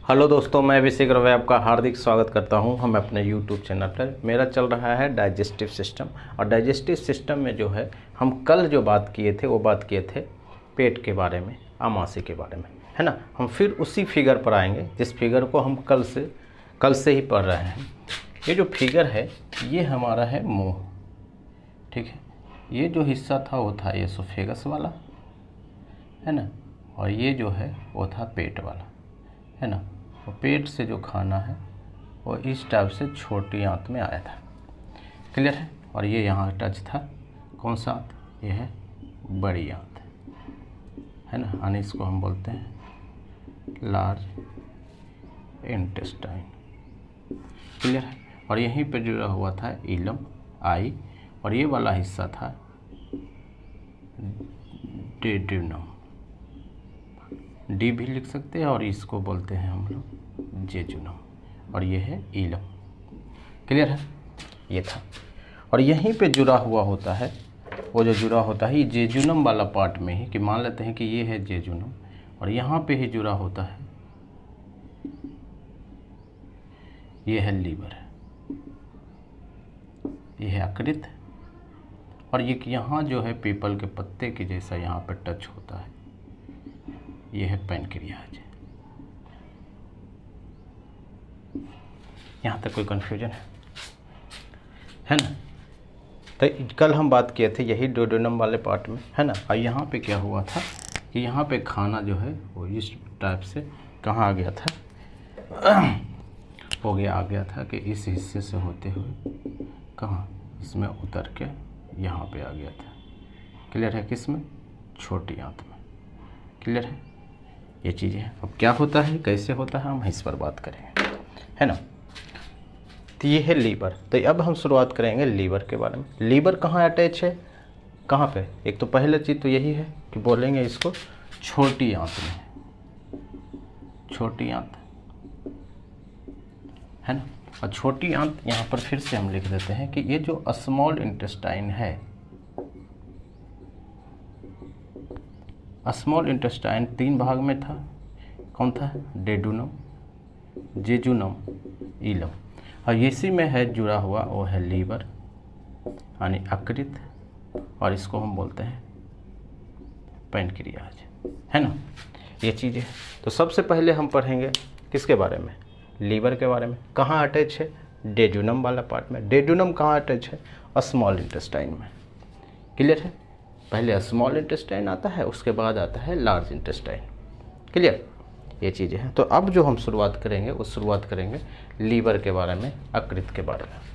Hello दोस्तों, मैं अभिषेक रवै आपका हार्दिक स्वागत करता हूं हम अपने यूट्यूब चैनल पर। मेरा चल रहा है डाइजेस्टिव सिस्टम, और डाइजेस्टिव सिस्टम में जो है हम कल जो बात किए थे वो बात किए थे पेट के बारे में, आमाशय के बारे में, है ना। हम फिर उसी फिगर पर आएंगे जिस फिगर को हम कल से ही पढ़ रहे हैं। ये जो फिगर है ये हमारा है मुँह, ठीक है। ये जो हिस्सा था वो था एसोफेगस वाला, है ना, और ये जो है वो था पेट वाला, है ना। और पेट से जो खाना है वो इस टाइप से छोटी आंत में आया था, क्लियर है। और ये यहाँ टच था, कौन सा आंत, ये है बड़ी आंत, है ना, यानी इसको हम बोलते हैं लार्ज इंटेस्टाइन, क्लियर है। और यहीं पे जुड़ा हुआ था इलम, आई, और ये वाला हिस्सा था डेड्यूनम, डी भी लिख सकते हैं, और इसको बोलते हैं हम लोग जेजुनम, और ये है इलम, क्लियर है। ये था, और यहीं पे जुड़ा हुआ होता है, वो जो जुड़ा होता है ये जेजुनम वाला पार्ट में ही, कि मान लेते हैं कि ये है जेजुनम, और यहाँ पे ही जुड़ा होता है ये है लीवर, ये है यकृत, और ये यहाँ जो है पीपल के पत्ते के जैसा यहाँ पे टच होता है, ये है पैनक्रियाज। यहाँ तक कोई कन्फ्यूजन है ना। तो कल हम बात किए थे यही डोडेनम वाले पार्ट में, है ना। और यहाँ पे क्या हुआ था कि यहाँ पे खाना जो है वो इस टाइप से कहाँ आ गया था, आ गया था कि इस हिस्से से होते हुए कहाँ, इसमें उतर के यहाँ पे आ गया था, क्लियर है। किस में, छोटी आंत में, क्लियर है। ये चीज़ें हैं। अब क्या होता है, कैसे होता है, हम इस पर बात करेंगे, है ना। तो ये है लीवर। तो अब हम शुरुआत करेंगे लीवर के बारे में। लीवर कहाँ अटैच है, कहाँ पे, एक तो पहले चीज़ तो यही है कि बोलेंगे इसको छोटी आंत में, छोटी आंत, है ना। और छोटी आंत यहाँ पर फिर से हम लिख देते हैं कि ये जो स्मॉल इंटेस्टाइन है, स्मॉल इंटेस्टाइन 3 भाग में था, कौन था, डेडुनम, जेजुनम, इलम, और इसी में है जुड़ा हुआ वो है लीवर यानी यकृत, और इसको हम बोलते हैं पैनक्रियाज, है ना। ये चीज़ें, तो सबसे पहले हम पढ़ेंगे किसके बारे में, लीवर के बारे में। कहाँ अटैच है, डेड्यूनम वाला पार्ट में। डेड्यूनम कहाँ अटैच है, स्मॉल इंटेस्टाइन में, क्लियर है। पहले स्मॉल इंटेस्टाइन आता है, उसके बाद आता है लार्ज इंटेस्टाइन, क्लियर। ये चीज़ें हैं। तो अब जो हम शुरुआत करेंगे वो शुरुआत करेंगे लीवर के बारे में, यकृत के बारे में।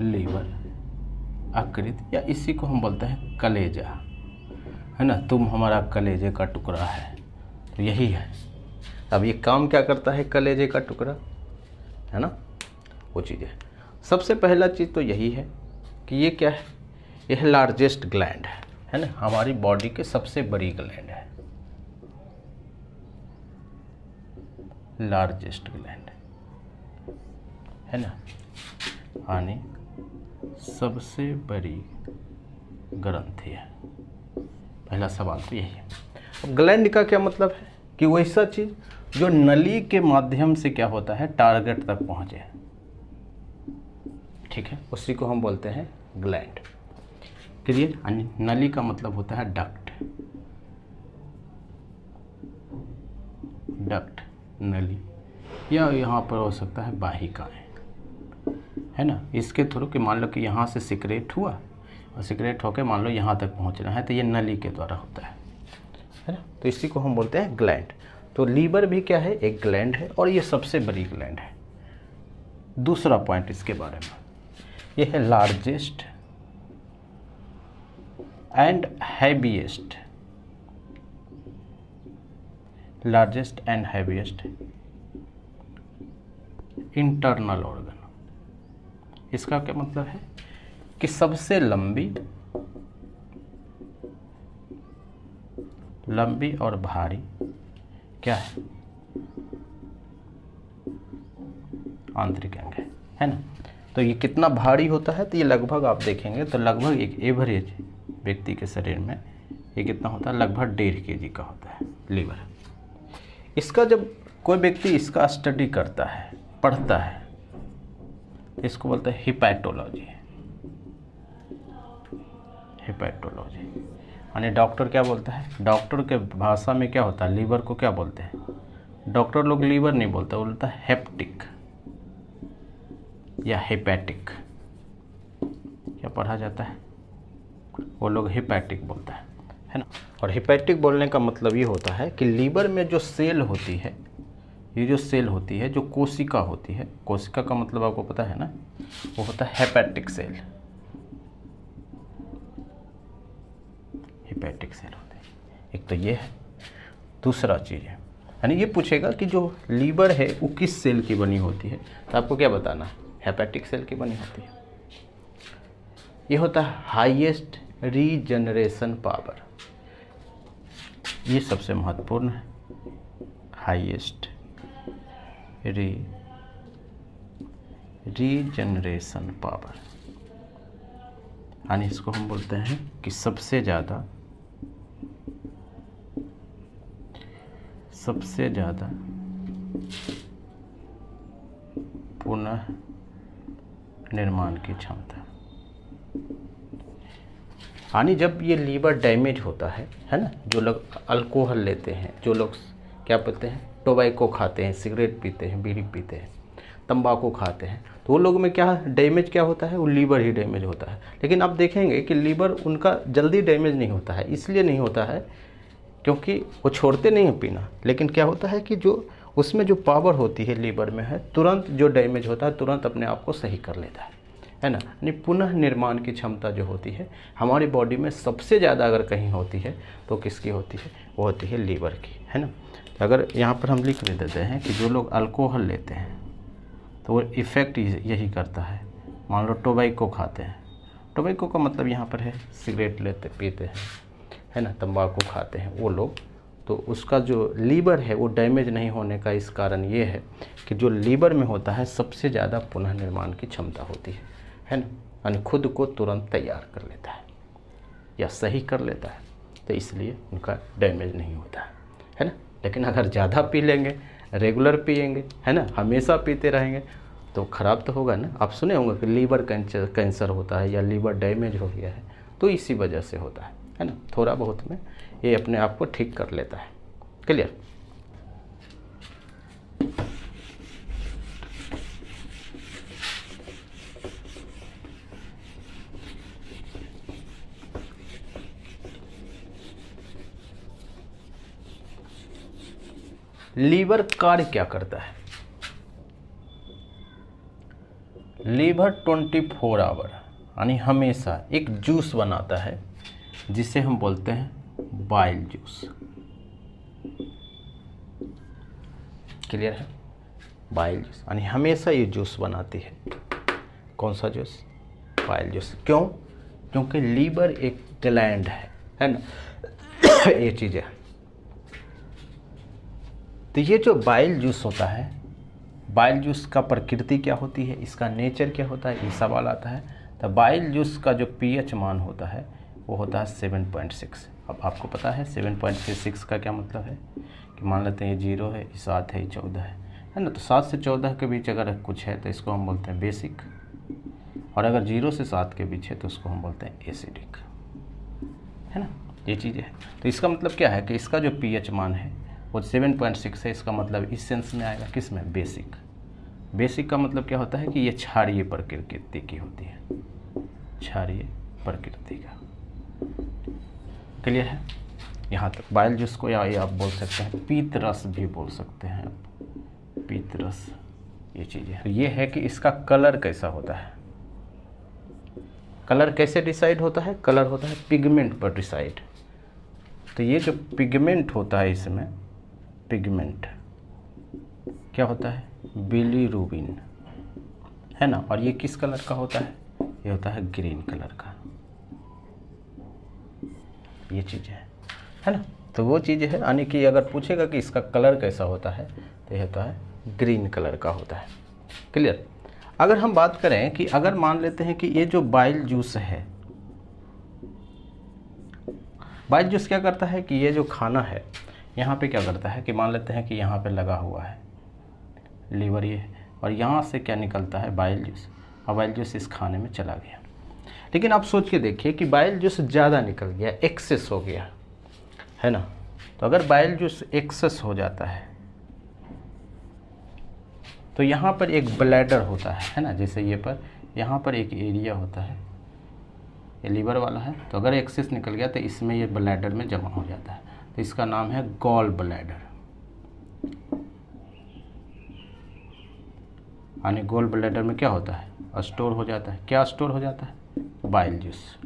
लीवर, यकृत, या इसी को हम बोलते हैं कलेजा, है ना। तुम हमारा कलेजे का टुकड़ा है, तो यही है। अब ये काम क्या करता है कलेजे का टुकड़ा, है ना, वो चीज़ें। सबसे पहला चीज़ तो यही है कि ये क्या है, यह लार्जेस्ट ग्लैंड है ना, हमारी बॉडी के सबसे बड़ी ग्लैंड है, लार्जेस्ट ग्लैंड, है ना, यानी सबसे बड़ी ग्रंथि है। पहला सवाल तो यही है। अब ग्लैंड का क्या मतलब है कि वैसा चीज़ जो नली के माध्यम से क्या होता है, टारगेट तक पहुँचे, ठीक है, उसी को हम बोलते हैं ग्लैंड, क्लियर। नली का मतलब होता है डक्ट, डक्ट, नली, या यहाँ पर हो सकता है वाहिकाएं, है ना। इसके थ्रू कि मान लो कि यहाँ से सिक्रेट हुआ, और सिक्रेट होकर मान लो यहाँ तक पहुँचना है, तो ये नली के द्वारा होता है ना। तो इसी को हम बोलते हैं ग्लैंड। तो लीवर भी क्या है, एक ग्लैंड है, और ये सबसे बड़ी ग्लैंड है। दूसरा पॉइंट इसके बारे में, ये है largest and heaviest, largest and heaviest internal organ. इसका क्या मतलब है कि सबसे लंबी और भारी क्या है, आंतरिक अंग है ना। तो ये कितना भारी होता है, तो ये लगभग आप देखेंगे तो लगभग एक एवरेज व्यक्ति के शरीर में ये कितना होता है, लगभग 1.5 kg का होता है लीवर। इसका जब कोई व्यक्ति इसका स्टडी करता है, पढ़ता है, तो इसको बोलते हैं हिपैटोलॉजी। हिपैटोलॉजी यानी डॉक्टर क्या बोलता है, डॉक्टर के भाषा में क्या होता है, लीवर को क्या बोलते हैं, डॉक्टर लोग लीवर नहीं बोलते, बोलता है हेप्टिक या हेपैटिक। क्या पढ़ा जाता है, वो लोग हेपैटिक बोलता है ना। और हेपैटिक बोलने का मतलब ये होता है कि लीवर में जो सेल होती है, ये जो सेल होती है, जो कोशिका होती है, कोशिका का मतलब आपको पता है ना, वो होता है हेपैटिक सेल। हेपैटिक सेल होते हैं, एक तो ये है। दूसरा चीज़ है, यानी ये पूछेगा कि जो लीवर है वो किस सेल की बनी होती है, तो आपको क्या बताना है, हेपैटिक सेल की बनी होती है। ये होता है हाईएस्ट रीजनरेशन पावर, ये सबसे महत्वपूर्ण है, हाईएस्ट रीजनरेशन पावर, यानी इसको हम बोलते हैं कि सबसे ज़्यादा पुनः निर्माण की क्षमता। यानी जब ये लीवर डैमेज होता है ना, जो लोग अल्कोहल लेते हैं, जो लोग क्या पीते हैं, टोबैको खाते हैं, सिगरेट पीते हैं, बीड़ी पीते हैं, तंबाकू खाते हैं, तो वो लोग में क्या डैमेज क्या होता है, वो लीवर ही डैमेज होता है। लेकिन आप देखेंगे कि लीवर उनका जल्दी डैमेज नहीं होता है, इसलिए नहीं होता है क्योंकि वो छोड़ते नहीं हैं पीना, लेकिन क्या होता है कि जो उसमें जो पावर होती है लीवर में है, तुरंत जो डैमेज होता है तुरंत अपने आप को सही कर लेता है ना। यानी पुनः निर्माण की क्षमता जो होती है हमारी बॉडी में सबसे ज़्यादा अगर कहीं होती है तो किसकी होती है, वो होती है लीवर की, है ना। तो अगर यहाँ पर हम लिख देते हैं कि जो लोग अल्कोहल लेते हैं तो वो इफ़ेक्ट यही करता है। मान लो टोबैको खाते हैं, टोबैको का मतलब यहाँ पर है सिगरेट लेते पीते हैं, है ना, तंबाकू खाते हैं वो लोग, तो उसका जो लीवर है वो डैमेज नहीं होने का इस कारण ये है कि जो लीवर में होता है सबसे ज़्यादा पुनः निर्माण की क्षमता होती है ना, यानी खुद को तुरंत तैयार कर लेता है या सही कर लेता है, तो इसलिए उनका डैमेज नहीं होता है ना। लेकिन अगर ज़्यादा पी लेंगे, रेगुलर पिएंगे, है ना, हमेशा पीते रहेंगे, तो ख़राब तो होगा ना। आप सुने होंगे कि लीवर कैंसर होता है या लीवर डैमेज हो गया है, तो इसी वजह से होता है ना। थोड़ा बहुत में ये अपने आप को ठीक कर लेता है। क्लियर। लीवर कार्य क्या करता है, लीवर 24 आवर यानी हमेशा एक जूस बनाता है जिसे हम बोलते हैं बाइल जूस। क्लियर है, बाइल जूस यानी हमेशा ये जूस बनाती है। कौन सा जूस, बाइल जूस। क्यों, क्योंकि लीवर एक ग्लैंड है ना ये चीज़ है। तो ये जो बाइल जूस होता है, बाइल जूस का प्रकृति क्या होती है, इसका नेचर क्या होता है, ये सवाल आता है। तो बाइल जूस का जो पीएच मान होता है वो होता है 7.6। अब आपको पता है 7.6 का क्या मतलब है कि मान लेते हैं ये 0 है, ये 7 है, ये 14 है ना। तो 7 से 14 के बीच अगर कुछ है तो इसको हम बोलते हैं बेसिक, और अगर 0 से 7 के बीच है तो उसको हम बोलते हैं एसिडिक, है ना। ये चीज़ें है। तो इसका मतलब क्या है कि इसका जो पीएच मान है वो 7.6 है। इसका मतलब इस सेंस में आएगा, किस में, बेसिक। बेसिक का मतलब क्या होता है कि ये क्षारीय प्रकृति की होती है, क्षारीय प्रकृति का। क्लियर है यहाँ तक। बाइल जूस को या आप बोल सकते हैं पीत रस भी बोल सकते हैं, पीत रस, ये चीज़ें। तो ये है कि इसका कलर कैसा होता है, कलर कैसे डिसाइड होता है, कलर होता है पिगमेंट पर डिसाइड। तो ये जो पिगमेंट होता है इसमें, पिगमेंट क्या होता है, बिलीरुबिन, है ना। और ये किस कलर का होता है, ये होता है ग्रीन कलर का। ये चीज़ें है ना। तो वो चीज़ है, यानी कि अगर पूछेगा कि इसका कलर कैसा होता है तो ये होता है ग्रीन कलर का होता है। क्लियर। अगर हम बात करें कि अगर मान लेते हैं कि ये जो बाइल जूस है, बाइल जूस क्या करता है कि ये जो खाना है यहाँ पे क्या करता है कि मान लेते हैं कि यहाँ पे लगा हुआ है लीवर ये, और यहाँ से क्या निकलता है बाइल जूस, और बाइल जूस इस खाने में चला गया। लेकिन आप सोच के देखिए कि बाइल जूस ज़्यादा निकल गया, एक्सेस हो गया, है ना। तो अगर बाइल जूस एक्सेस हो जाता है तो यहाँ पर एक ब्लैडर होता है ना, जैसे ये पर यहाँ पर एक एरिया होता है, ये लीवर वाला है, तो अगर एक्सेस निकल गया तो इसमें ये ब्लैडर में जमा हो जाता है, तो इसका नाम है गॉल ब्लैडर। यानी गॉल ब्लैडर में क्या होता है, स्टोर हो जाता है, क्या स्टोर हो जाता है, बाइल जूस।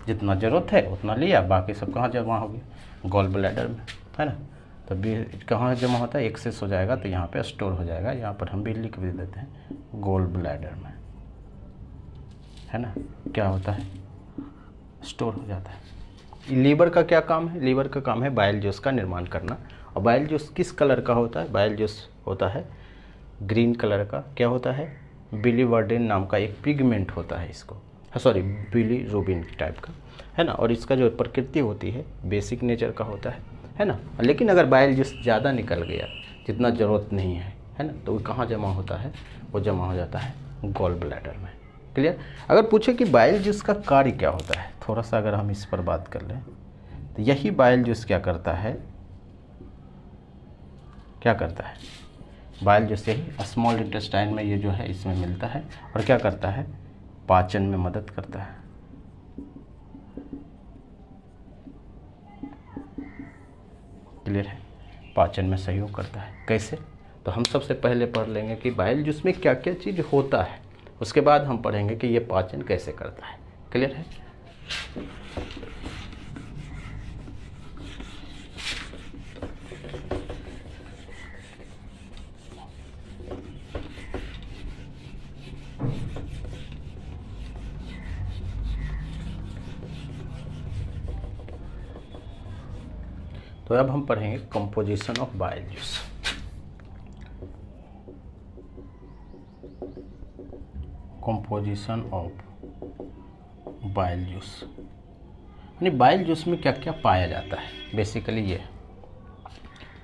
जितना ज़रूरत है उतना लिया, बाकी सब कहाँ जमा हो गया, गॉल ब्लैडर में, है ना। तो कहाँ जमा होता है, एक्सेस हो जाएगा तो यहाँ पे स्टोर हो जाएगा, यहाँ पर हम भी लिख भी देते हैं गॉल ब्लैडर में, है ना। क्या होता है, स्टोर हो जाता है। लीवर का क्या काम है, लीवर का काम है बाइल जूस का निर्माण करना। और बाइल जूस किस कलर का होता है, बाइल जूस होता है ग्रीन कलर का। क्या होता है, बिलीवर्डिन नाम का एक पिगमेंट होता है इसको, सॉरी बिलीरुबिन टाइप का, है ना। और इसका जो प्रकृति होती है बेसिक नेचर का होता है ना। लेकिन अगर बाइल जूस ज़्यादा निकल गया, जितना ज़रूरत नहीं है ना, तो वो कहाँ जमा होता है, वो जमा हो जाता है गॉल ब्लैडर में। क्लियर। अगर पूछे कि बाइल जूस का कार्य क्या होता है, थोड़ा सा अगर हम इस पर बात कर लें तो यही बाइल जूस क्या करता है, क्या करता है, बाइल जूस यही स्मॉल इंटेस्टाइन में ये जो है इसमें मिलता है, और क्या करता है, पाचन में मदद करता है। क्लियर है, पाचन में सहयोग करता है। कैसे, तो हम सबसे पहले पढ़ लेंगे कि बाइल जूस में क्या क्या चीज़ होता है, उसके बाद हम पढ़ेंगे कि ये पाचन कैसे करता है। क्लियर है। तो अब हम पढ़ेंगे composition of bile juice. Composition of bile juice यानी बाइल जूस में क्या क्या पाया जाता है, बेसिकली ये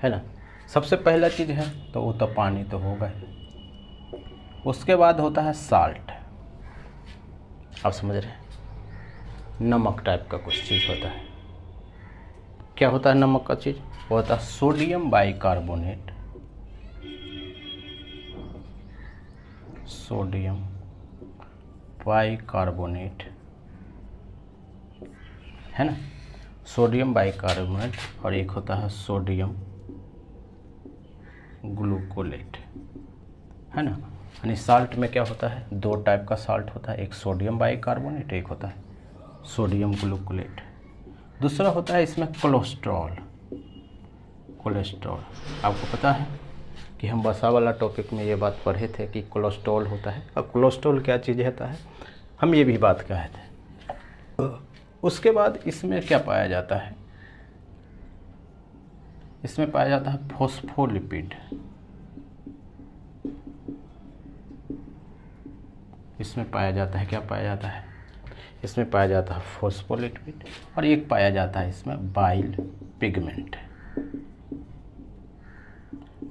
है ना। सबसे पहला चीज़ है तो वो तो पानी तो होगा ही, उसके बाद होता है साल्ट, आप समझ रहे हैं, नमक टाइप का कुछ चीज़ होता है। क्या होता है नमक का चीज़, वो होता है सोडियम बाइकार्बोनेट, सोडियम बाइकार्बोनेट, है ना, सोडियम बाइकार्बोनेट, और एक होता है सोडियम ग्लूकोलेट, है ना। यानी साल्ट में क्या होता है, दो टाइप का साल्ट होता है, एक सोडियम बाइकार्बोनेट, एक होता है सोडियम ग्लूकोलेट। दूसरा होता है इसमें कोलेस्ट्रॉल। कोलेस्ट्रॉल आपको पता है कि हम वसा वाला टॉपिक में ये बात पढ़े थे कि कोलेस्ट्रॉल होता है, और कोलेस्ट्रॉल क्या चीज़ होता है, हम ये भी बात कहे थे। उसके बाद इसमें क्या पाया जाता है, इसमें पाया जाता है फॉस्फोलिपिड, इसमें पाया जाता है, क्या पाया जाता है, इसमें पाया जाता है फॉस्फोलिपिड, और एक पाया जाता है इसमें बाइल पिगमेंट।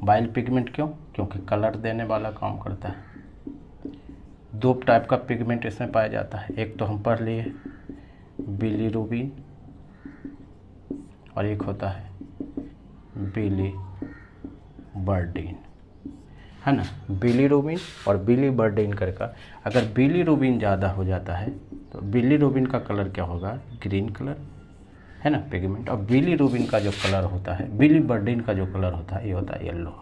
बाइल पिगमेंट क्यों, क्योंकि कलर देने वाला काम करता है। दो टाइप का पिगमेंट इसमें पाया जाता है, एक तो हम पढ़ लिए बिलीरुबिन, और एक होता है बिलीवर्डिन, है ना। बिलीरुबिन और बिलीवर्डिन करके, अगर बिलीरुबिन ज़्यादा हो जाता है तो बिलीरुबिन का कलर क्या होगा, ग्रीन कलर, है ना, पिगमेंट। और बिलीरुबिन का जो कलर होता है, बिलीवर्डिन का जो कलर होता है, ये होता है येलो,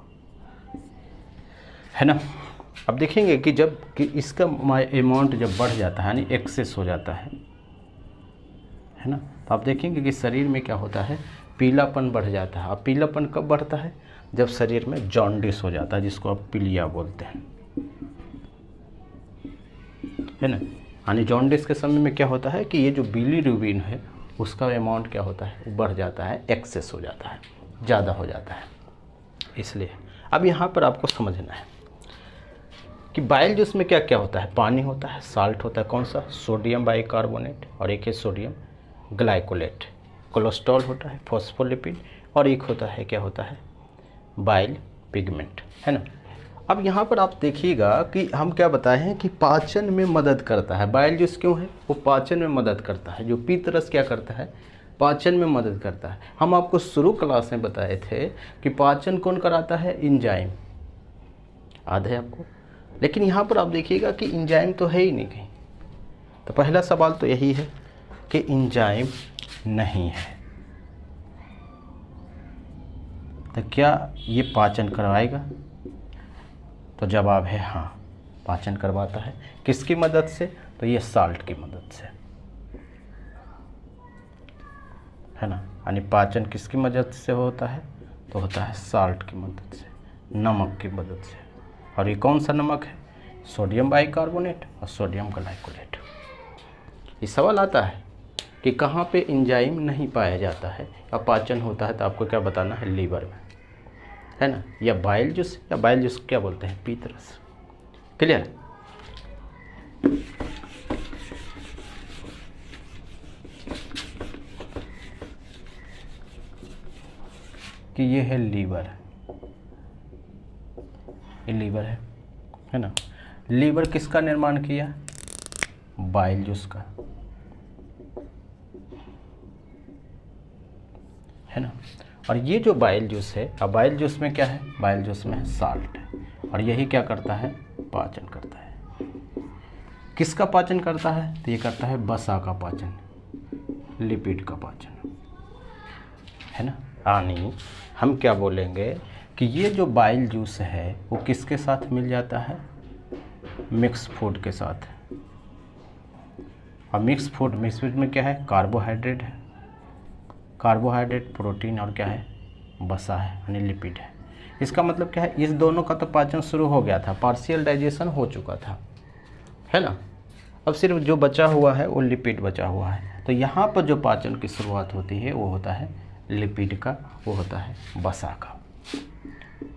है ना। अब देखेंगे कि जब कि इसका अमाउंट जब बढ़ जाता है यानी एक्सेस हो जाता है ना, तो आप देखेंगे कि शरीर में क्या होता है, पीलापन बढ़ जाता है। अब पीलापन कब बढ़ता है, जब शरीर में जॉन्डिस हो जाता है, जिसको आप पीलिया बोलते हैं, है ना। यानी जॉन्डिस के समय में क्या होता है कि ये जो बिलीरुबिन है उसका अमाउंट क्या होता है, बढ़ जाता है, एक्सेस हो जाता है, ज़्यादा हो जाता है, इसलिए। अब यहाँ पर आपको समझना है कि बाइल जूस में क्या क्या होता है। पानी होता है, साल्ट होता है, कौन सा, सोडियम बाइकार्बोनेट, और एक है सोडियम ग्लाइकोलेट, कोलेस्ट्रॉल होता है, फॉस्फोलिपिड, और एक होता है, क्या होता है, बाइल पिगमेंट, है ना। अब यहाँ पर आप देखिएगा कि हम क्या बताए हैं कि पाचन में मदद करता है। बाइल जूस क्यों है, वो पाचन में मदद करता है। जो पीतरस क्या करता है, पाचन में मदद करता है। हम आपको शुरू क्लास में बताए थे कि पाचन कौन कराता है, एंजाइम, याद है आपको। लेकिन यहाँ पर आप देखिएगा कि एंजाइम तो है ही नहीं कहीं। तो पहला सवाल तो यही है कि एंजाइम नहीं है, तो क्या ये पाचन करवाएगा? तो जवाब है हाँ, पाचन करवाता है। किसकी मदद से? तो ये साल्ट की मदद से, है ना। यानी पाचन किसकी मदद से होता है? तो होता है साल्ट की मदद से, नमक की मदद से। और ये कौन सा नमक है? सोडियम बाइकार्बोनेट और सोडियम ग्लाइकोलेट। ये सवाल आता है कि कहाँ पे एंजाइम नहीं पाया जाता है या पाचन होता है, तो आपको क्या बताना है, लीवर में, है ना, या बाइल जूस, या बाइल जूस क्या बोलते हैं, पीतरस। क्लियर? कि ये है लीवर, ये लीवर है ना। लीवर किसका निर्माण किया? बाइल जूस का, है ना। और ये जो बाइल जूस है, अब बाइल जूस में क्या है, बाइल जूस में साल्ट है, और यही क्या करता है, पाचन करता है। किसका पाचन करता है? तो ये करता है वसा का पाचन, लिपिड का पाचन, है ना। यानी हम क्या बोलेंगे कि ये जो बाइल जूस है वो किसके साथ मिल जाता है, मिक्स फूड के साथ। और मिक्स फूड में क्या है, कार्बोहाइड्रेट है, कार्बोहाइड्रेट, प्रोटीन, और क्या है, वसा है, यानी लिपिड है। इसका मतलब क्या है, इस दोनों का तो पाचन शुरू हो गया था, पार्शियल डाइजेशन हो चुका था, है ना। अब सिर्फ जो बचा हुआ है वो लिपिड बचा हुआ है। तो यहाँ पर जो पाचन की शुरुआत होती है वो होता है लिपिड का, वो होता है वसा का।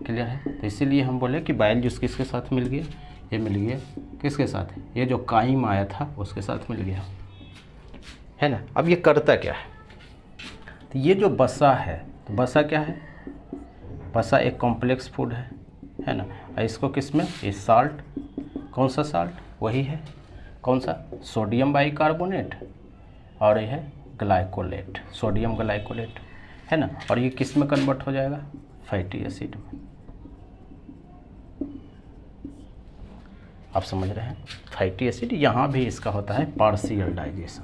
क्लियर है? तो इसीलिए हम बोले कि बाइल जूस किसके साथ मिल गया, ये मिल गया किसके साथ, ये जो काइम आया था उसके साथ मिल गया, है ना। अब ये करता क्या है, तो ये जो वसा है, तो वसा क्या है, वसा एक कॉम्प्लेक्स फूड है ना। और इसको किस में, ये साल्ट, कौन सा साल्ट, वही है, कौन सा, सोडियम बाइकार्बोनेट, और ये है ग्लाइकोलेट, सोडियम ग्लाइकोलेट, है ना। और ये किस में कन्वर्ट हो जाएगा, फैटी एसिड में। आप समझ रहे हैं, फैटी एसिड। यहाँ भी इसका होता है पार्शियल डाइजेशन,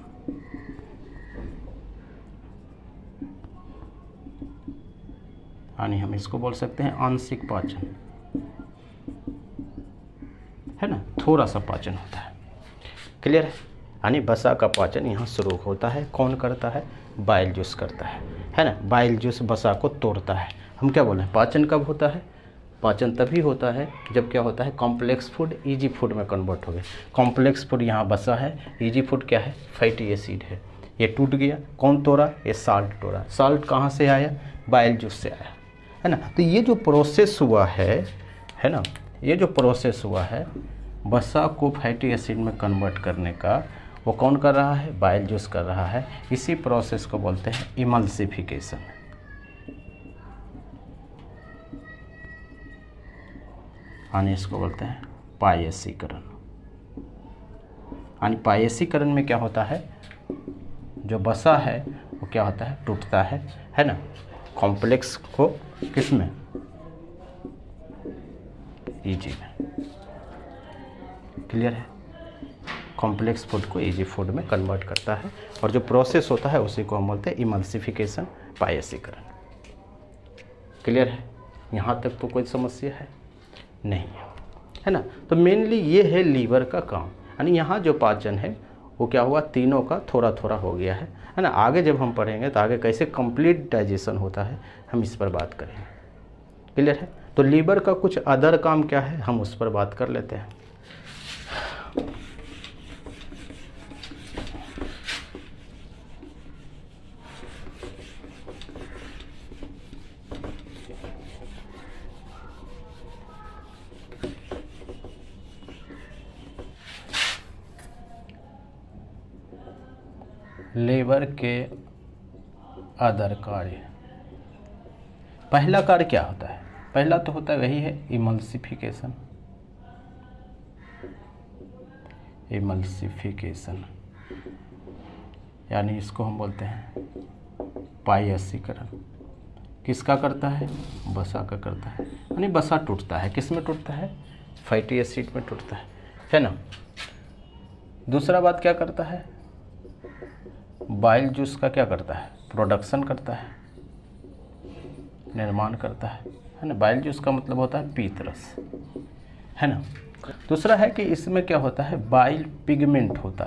यानी हम इसको बोल सकते हैं आंशिक पाचन, है ना, थोड़ा सा पाचन होता है। क्लियर है? यानी वसा का पाचन यहाँ शुरू होता है, कौन करता है, बाइल जूस करता है ना। बाइल जूस वसा को तोड़ता है। हम क्या बोल रहे हैं, पाचन कब होता है, पाचन तभी होता है जब क्या होता है, कॉम्प्लेक्स फूड इजी फूड में कन्वर्ट हो गया। कॉम्प्लेक्स फूड यहाँ वसा है, इजी फूड क्या है, फैटी एसिड है। ये टूट गया, कौन तोड़ा, ये साल्ट तोड़ा। साल्ट कहाँ से आया, बाइल जूस से आया, है ना। तो ये जो प्रोसेस हुआ है ना, ये जो प्रोसेस हुआ है वसा को फैटी एसिड में कन्वर्ट करने का, वो कौन कर रहा है, बाइल जूस कर रहा है। इसी प्रोसेस को बोलते हैं इमल्सिफिकेशन, यानी इसको बोलते हैं पायसीकरण। यानी पायसीकरण में क्या होता है, जो वसा है वो क्या होता है, टूटता है ना। कॉम्प्लेक्स को किस में, इजी में। क्लियर है? कॉम्प्लेक्स फूड को इजी फूड में कन्वर्ट करता है, और जो प्रोसेस होता है उसी को हम बोलते हैं इमल्सिफिकेशन, पायसीकरण। क्लियर है? यहाँ तक तो कोई समस्या है नहीं, है ना। तो मेनली ये है लीवर का काम। यानी यहाँ जो पाचन है वो क्या हुआ, तीनों का थोड़ा थोड़ा हो गया है ना। आगे जब हम पढ़ेंगे तो आगे कैसे कंप्लीट डाइजेशन होता है हम इस पर बात करेंगे। क्लियर है? तो लीवर का कुछ अदर काम क्या है हम उस पर बात कर लेते हैं। लीवर के अदर कार्य। पहला कार्य क्या होता है? पहला तो होता है वही है इमल्सिफिकेशन। इमल्सिफिकेशन यानी इसको हम बोलते हैं पायसीकरण। किसका करता है? वसा का करता है। यानी वसा टूटता है। किस में टूटता है? फैटी एसिड में टूटता है ना। दूसरा बात क्या करता है? बाइल जूस का क्या करता है? प्रोडक्शन करता है, निर्माण करता है ना। बाइल जूस का मतलब होता है पीत रस, है ना। दूसरा है कि इसमें क्या होता है? बाइल पिगमेंट होता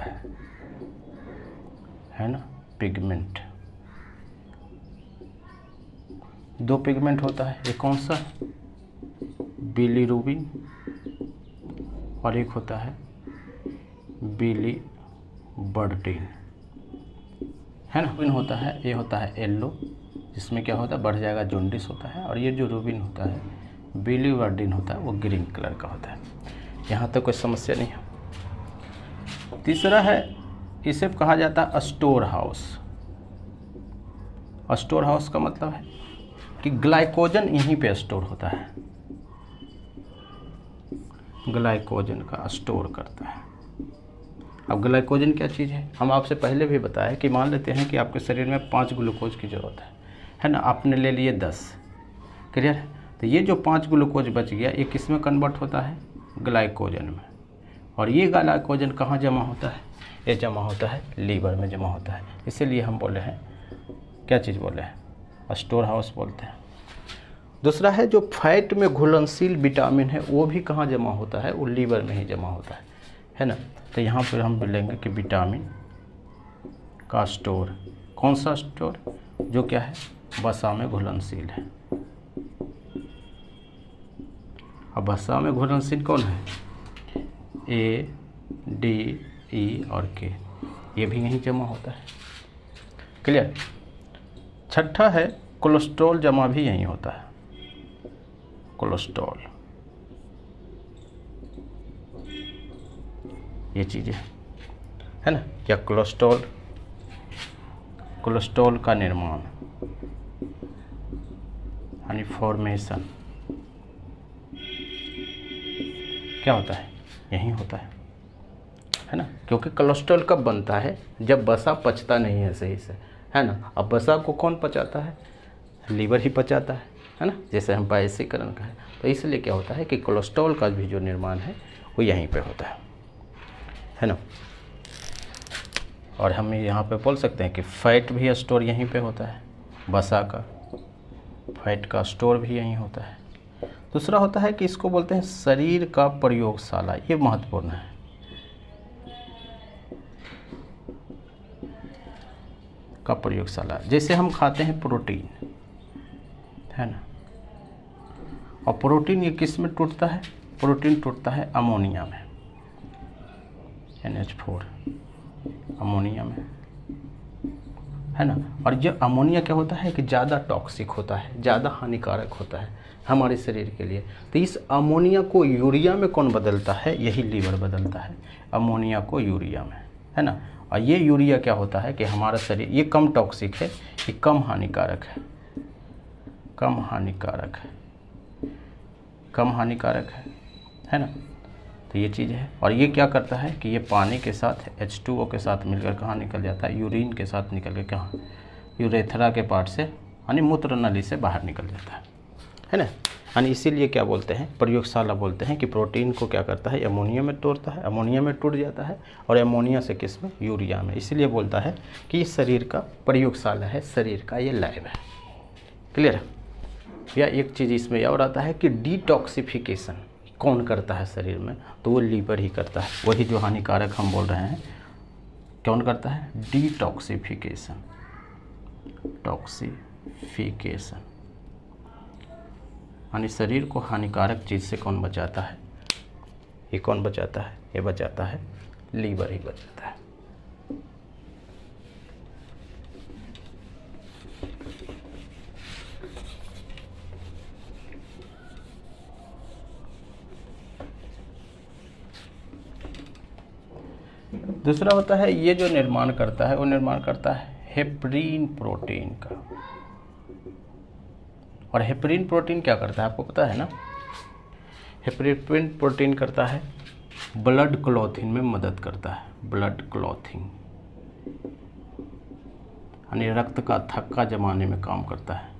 है ना, पिगमेंट। दो पिगमेंट होता है, एक कौन सा? बिलीरुबिन, और एक होता है बिलीवर्टिन, है ना। रुबिन होता है, ये होता है येलो, जिसमें क्या होता है? बढ़ जाएगा, जॉन्डिस होता है। और ये जो रुबिन होता है, बिलीवर्टिन होता है, वो ग्रीन कलर का होता है। यहाँ तक कोई समस्या नहीं है। तीसरा है, इसे कहा जाता है स्टोर हाउस। स्टोर हाउस का मतलब है कि ग्लाइकोजन यहीं पे स्टोर होता है, ग्लाइकोजन का स्टोर करता है। अब ग्लाइकोजन क्या चीज़ है? हम आपसे पहले भी बताया कि मान लेते हैं कि आपके शरीर में 5 ग्लूकोज की ज़रूरत है ना। आपने ले लिए 10, क्लियर है। तो ये जो 5 ग्लूकोज बच गया, ये किस में कन्वर्ट होता है? ग्लाइकोजन में। और ये ग्लाइकोजन कहाँ जमा होता है? ये जमा होता है लीवर में जमा होता है। इसीलिए हम बोले हैं, क्या चीज़ बोले हैं? स्टोर हाउस बोलते हैं। दूसरा है जो फैट में घुलनशील विटामिन है, वो भी कहाँ जमा होता है? वो लीवर में ही जमा होता है ना। तो यहाँ पर हम बोलेंगे कि विटामिन का स्टोर। कौन सा स्टोर? जो क्या है? वसा में घुलनशील है। अब वसा में घुलनशील कौन है? ए, डी, ई और के, ये भी यहीं जमा होता है, क्लियर। छठा है कोलेस्ट्रॉल जमा भी यहीं होता है। कोलेस्ट्रॉल, ये चीज़ें है ना। क्या? कोलेस्ट्रॉल का निर्माण यानी फॉर्मेशन क्या होता है? यहीं होता है ना। क्योंकि कोलेस्ट्रॉल कब बनता है? जब वसा पचता नहीं है सही से, है ना। अब वसा को कौन पचाता है? लीवर ही पचाता है ना। जैसे हम पायसीकरण का है, तो इसलिए क्या होता है कि कोलेस्ट्रॉल का भी जो निर्माण है वो यहीं पे होता है ना। और हम यहाँ पे बोल सकते हैं कि फैट भी स्टोर यहीं पे होता है। वसा का, फैट का स्टोर भी यहीं होता है। दूसरा होता है कि इसको बोलते हैं शरीर का प्रयोगशाला। ये महत्वपूर्ण है। का प्रयोगशाला, जैसे हम खाते हैं प्रोटीन, है ना। और प्रोटीन ये किस में टूटता है? प्रोटीन टूटता है अमोनिया में, NH4, अमोनिया में, है ना। और ये अमोनिया क्या होता है कि ज़्यादा टॉक्सिक होता है, ज़्यादा हानिकारक होता है हमारे शरीर के लिए। तो इस अमोनिया को यूरिया में कौन बदलता है? यही लीवर बदलता है अमोनिया को यूरिया में, है ना। और ये यूरिया क्या होता है कि हमारा शरीर, ये कम टॉक्सिक है, ये कम हानिकारक है, कम हानिकारक है, कम हानिकारक है ना। तो ये चीज़ है। और ये क्या करता है कि ये पानी के साथ H2O के साथ मिलकर कहाँ निकल जाता है? यूरिन के साथ निकल के कहाँ? यूरेथ्रा के पार्ट से, यानी मूत्र नली से बाहर निकल जाता है ना। यानी इसीलिए क्या बोलते हैं? प्रयोगशाला बोलते हैं कि प्रोटीन को क्या करता है? अमोनिया में तोड़ता है, अमोनिया में टूट जाता है, और अमोनिया से किस में? यूरिया में। इसलिए बोलता है कि शरीर का प्रयोगशाला है, शरीर का ये लैब है, क्लियर है। या एक चीज़ इसमें और आता है कि डिटॉक्सिफिकेशन कौन करता है शरीर में? तो वो लीवर ही करता है। वही जो हानिकारक हम बोल रहे हैं, कौन करता है? डिटॉक्सिफिकेशन, टॉक्सिफिकेशन, यानी शरीर को हानिकारक चीज़ से कौन बचाता है? ये कौन बचाता है? ये बचाता है लीवर ही बचाता है। दूसरा होता है ये जो निर्माण करता है वो निर्माण करता है हेपरिन प्रोटीन का। और हेपरिन प्रोटीन क्या करता है आपको पता है ना? हेपरिन प्रोटीन करता है ब्लड क्लॉथिंग में मदद करता है, ब्लड क्लॉथिंग यानी रक्त का थक्का जमाने में काम करता है।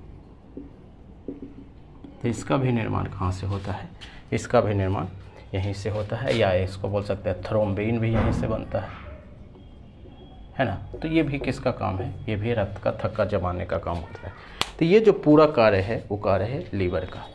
तो इसका भी निर्माण कहाँ से होता है? इसका भी निर्माण यहीं से होता है, या इसको बोल सकते हैं थ्रोम्बिन भी यहीं से बनता है ना? तो ये भी किसका काम है? ये भी रक्त का थक्का जमाने का काम होता है। तो ये जो पूरा कार्य है वो कार्य है लीवर का,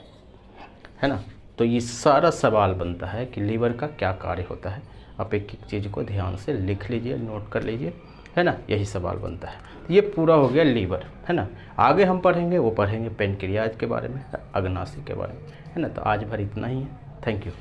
है ना? तो ये सारा सवाल बनता है कि लीवर का क्या कार्य होता है। आप एक एक चीज़ को ध्यान से लिख लीजिए, नोट कर लीजिए, है ना? यही सवाल बनता है। तो ये पूरा हो गया लीवर, है ना? आगे हम पढ़ेंगे, वो पढ़ेंगे पेनक्रियाज के बारे में, अग्नाशय के बारे में, है ना? तो आज भर इतना ही है। Thank you.